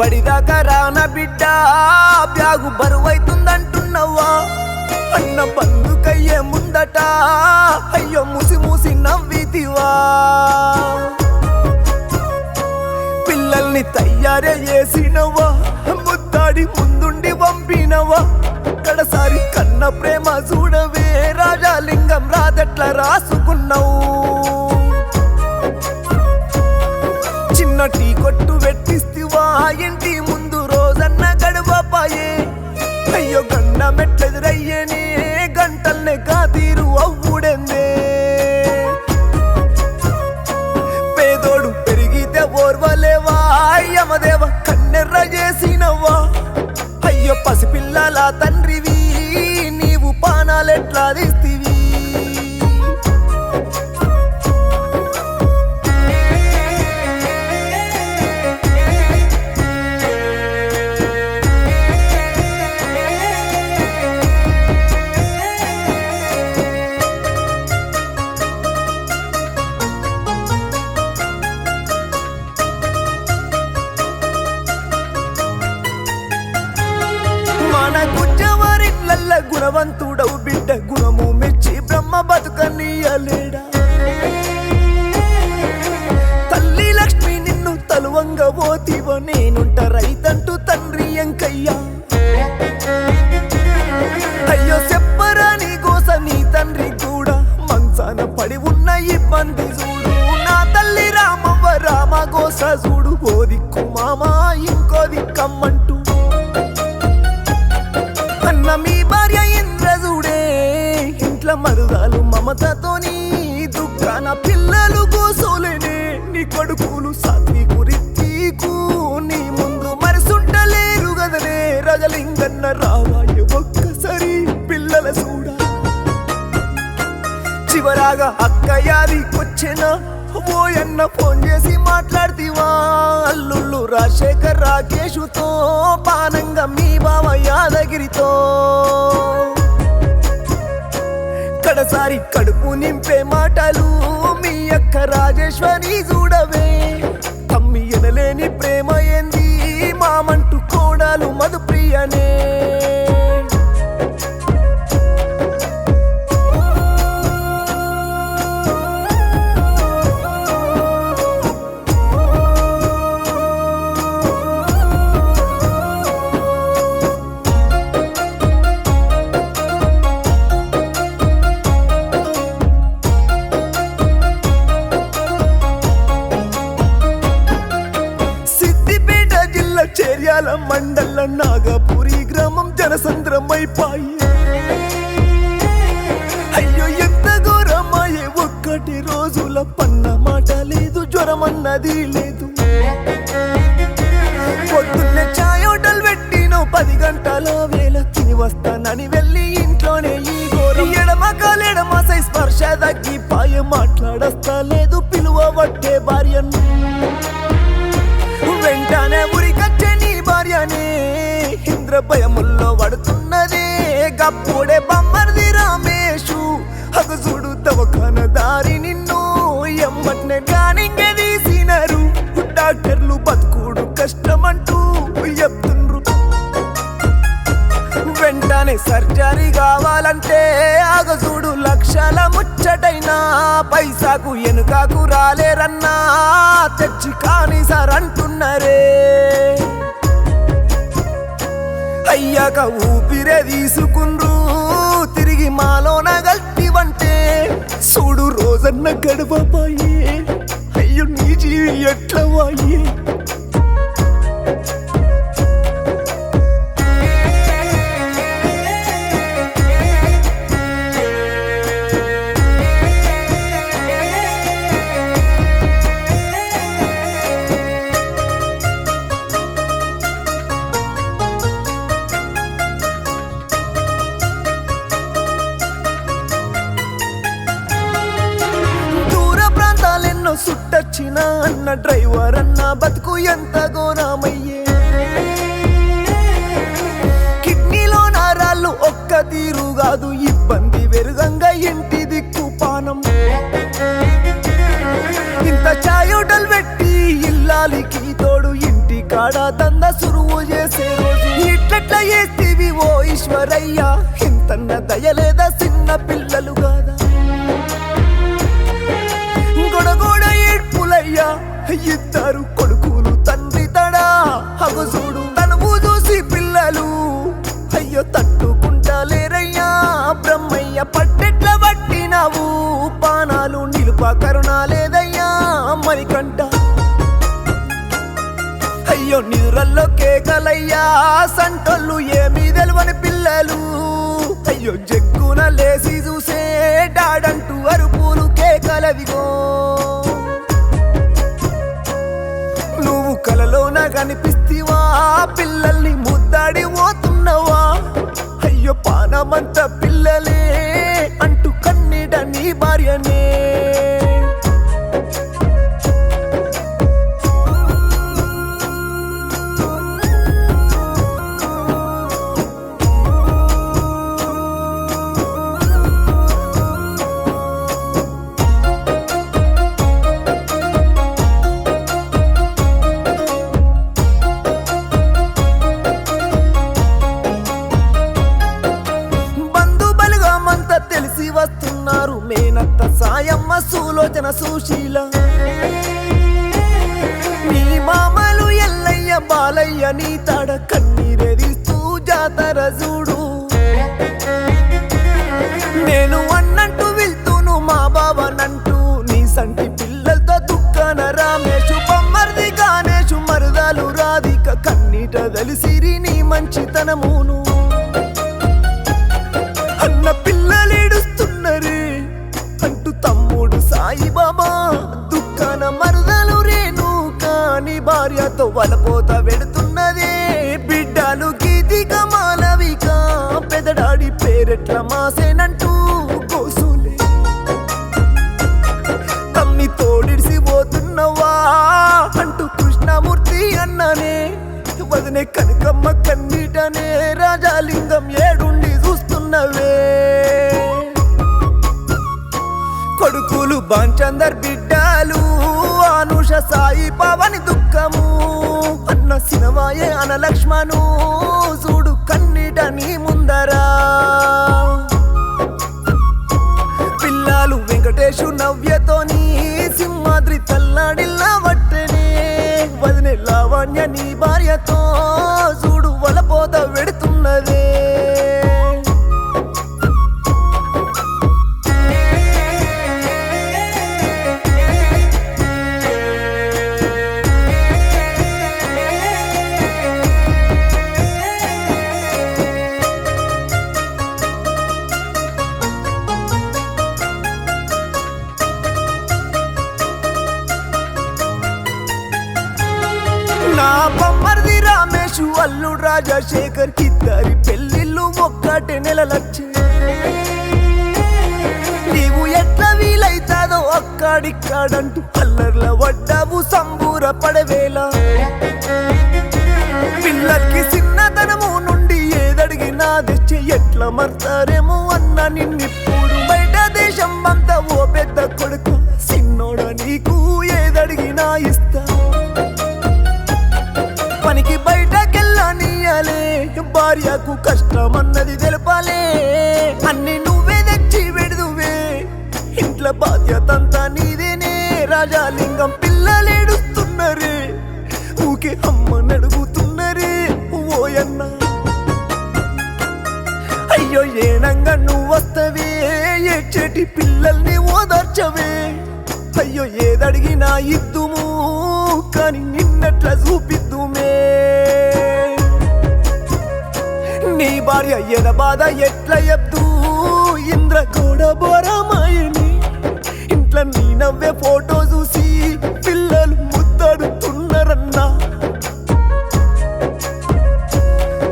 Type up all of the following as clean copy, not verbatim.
బడిదాకా రాన బిడ్డ బ్యాగు బరువైతుందంటున్నవా అన్న బందుకయ్యే ముందట అయ్యో మూసి మూసి నవ్వితివా పిల్లల్ని తయారే చేసినవా ముద్దాడి ముందుండి పంపినవా కడసారి కన్న ప్రేమ చూడవే రాజాలింగం రాదట్ల రాసుకున్నావు చిన్న టీ కొట్టు పెట్టిస్తివా ఇంటి ముందు రోజన్న గడవపాయే అయ్యో గండ మెట్లెదురయ్యేనే గంటల్నే కాతీరు అవ్వుడెందే పేదోడు పెరిగితే ఓర్వలేవా యమదేవ కన్నెర్ర చేసినవా అయ్యో పసిపిల్లల తండ్రివి నీవు పానాలెట్లా తీస్తివి గుణవంతుడవు బిడ్డ గుణము మెచ్చి బ్రహ్మ బతుకనీయలేడా తల్లి లక్ష్మి నిన్ను తలువంగ పోతివో నేనుంట రైతంటూ తండ్రి ఎంకయ్యా అయ్యో చెప్పరాని గోస నీ తండ్రి కూడా మంచాన పడి ఉన్న ఇబ్బంది చూడు నా తల్లి రామవ్వ రామ గోస చూడు ఓ దిక్కు మామ ఇంకో దిక్కమ్మంటూ అన్న మీ భార్య ఇంద్రజుడే ఇంట్ల మరుదాలు మమతతోని దుఃఖాన పిల్లలు గోసోలేనే నీ కొడుకులు సాత్వికు రిత్తికు నీ ముందు మరిసుంటలేరు గదనే రజలింగన్న రావాయ ఒక్కసారి పిల్లల చూడా చివరాగా అక్కయాదికొచ్చెనా ఓయన్న ఫోన్ చేసి మాట్లాడితివా అల్లుళ్ళు రాజశేఖర్ రాకేషుతో పానంగా మీ బావ యాదగిరితో కడసారి కడుపు నింపే మాటలు మీ అక్క రాజేశ్వరి చూడవే తమ్మి ఎనలేని ప్రేమ ఏంది మామంటూ కోడాలు మధుప్రియనే చేర్యాల మండల నాగపురి గ్రామం జనసంద్రమైపాయి అయ్యో ఎంత ఘోరమాయే ఒక్కటి రోజుల పన్న మాట లేదు జ్వరమన్నది లేదు పొద్దున్నే చాయ్ హోటల్ పెట్టినో 10 గంటల వేళ తిని వస్తానని వెళ్ళి ఇంట్లోనే ఈ ఘోరం ఎడమ సై స్పర్శ తగ్గిపాయ మాట్లాడస్తా లేదు పిలువబట్టే భార్యను వెంటనే ఉరికొచ్చే నీ భార్యనే ఇంద్ర భయముల్లో పడుతున్నదే గప్పుడే బమ్మర్ది రామేషు హగసుడు దవఖాన దారి నిన్ను ఎమ్మట్నే గానింగే తీసినారు డాక్టర్లు బతుకుడు కష్టమంటూ చెప్తుండ్రు వెంటనే సర్జరీ కావాలంటే అగసుడు లక్షల ముచ్చటైనా పైసాకు ఎనుకాకు రాలేరన్నా తెచ్చి కాని సార్ అంటున్నారే అయ్యాక ఊపిరే తీసుకుండ్రు తిరిగి మాలోన గల్తివంటే చూడు రోజన్న గడవపాయే అయ్యో నీ జీవి ఎట్లా వాయే సుట్టొచ్చిన అన్న డ్రైవర్ అన్న బతుకు ఎంత ఘోరమయ్యే కిడ్నీలో నారాళ్ళు ఒక్క తీరు కాదు ఇబ్బంది వెరుగంగా ఇంటి దిక్కు పానం ఇంత చాయ్ హోటల్ పెట్టి ఇల్లాలికి తోడు ఇంటి కాడ దంద సురువు చేసే రోజు ఇట్లట్ల చేస్తీవి ఓ ఈశ్వరయ్యా ఇంతన్న దయలేదా చిన్న పిల్లలు కాదా గొడగొడ ఏడ్పులయ్యా ఇద్దరు కొడుకులు తండ్రి తడా హగుసూడు తనువు చూసి పిల్లలు అయ్యో తట్టుకుంటలేరయ్యా బ్రహ్మయ్య పట్టెట్ల పట్టినావు పానాలు నిలుప కరుణ లేదయ్యా మరికంట అయ్యో నిద్రల్లో కేకలయ్యా సంటోళ్ళు ఏమీ తెలవని పిల్లలు అయ్యో జగ్గున లేసి చూసే డాడంటూ అరుపులు కేకలవిగో నువ్వు కలలోన కనిపిస్తీవా పిల్లల్ని ముద్దాడి పోతున్నవా అయ్యో పానమంత పిల్లలే అంటూ కన్నీట నీ భార్యనే తెలిసి వస్తున్నారు మేనత్త సాయమ్మ సులోచన సుశీల నీ మామలు ఎల్లయ్య బాలయ్య నీ తాడ కన్నీరెదిస్తూ జాతర చూడు నేను అన్నట్టు వెళ్తూను మా బావనంటూ నీ సంటి పిల్లలతో దుఃఖన రామేషు బొమ్మర్ది గానేషు మరుదాలు రాధిక కన్నీట తెలిసిరి నీ మంచితనమును అన్న పిల్లలేడుస్తున్నరే అంటూ తమ్ముడు సాయిబాబా దుఃఖాన మరదలు రేణు కాని భార్యతో వలపోత వెడుతున్నదే బిడ్డలు గీతిక మాలవిక పెదడాడి పేరెట్ల మాసేనంటూ కోసులే తమ్మి తోడిడిసి పోతున్నవా అంటూ కృష్ణమూర్తి అన్ననే వదినే కనకమ్మ కన్నీటనే రాజాలింగం ఏడుండి చూస్తున్నవే కొడుకులు బాంచందర్ బిడ్డలు అనుష సాయి పవని దుఃఖము అన్న సినవాయే అన లక్ష్మణు చూడు కన్నీట నీ ముందరా పిల్లలు వెంకటేశు నవ్యతోని సింహాద్రి తల్లాడిల్లా వట్టెనే వదినే లావణ్య నీ భార్యతో చూడు వలపోత వెడుతున్నదే నా బొమ్మర్ది రామేషు అల్లుడు రాజశేఖర్ కిద్దరి పెళ్ళిళ్ళు ఒక్కటే నెలలచ్చే నీవు ఎట్లా వీలైతాదో అక్కడిక్కడంటూ అల్లర్ల వడ్డావు సంబూర పడవేళ పిల్లలకి చిన్నతనము నుండి ఏదడిగినా తెచ్చి ఎట్లా మర్తారేమో అన్న నిన్నిప్పుడు బయట దేశం అంతా ఓ పెద్ద కొడుకు చిన్నోడ నీకు ఏదడిగినా ఇస్తా పనికి బయటకెళ్ళనీయాలే భార్యకు కష్టం అన్నది తెలపాలే అన్ని నువ్వే తెచ్చి వెడుదువే ఇంట్లో బాధ్యతంతా నీదేనే రాజాలింగం పిల్లలేడుస్తున్నరే ఊకే అమ్మని అడుగుతున్నరే ఓయన్న అయ్యో ఏనంగా నువ్వొస్తవే ఏడ్చేటి పిల్లల్ని ఓదార్చవే అయ్యో ఏదడిగినా ఇద్దుము కానీ నిన్నట్ల చూపిద్దుమే నీ భార్య ఎద బాధ ఎట్ల ఎద్దు ఇంద్రగోడ బోరమాయని ఇంట్లో నీ నవ్వే ఫోటో చూసి పిల్లలు ముద్దాడుతున్నారన్నా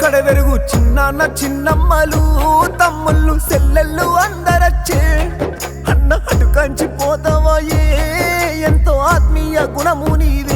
కడవెరుగు చిన్నాన్న చిన్నమ్మలు తమ్ముళ్ళు సెల్లెళ్ళు అందరచ్చే అన్న అటు కంచి పోతావా ఎంతో ఆత్మీయ గుణము నీదే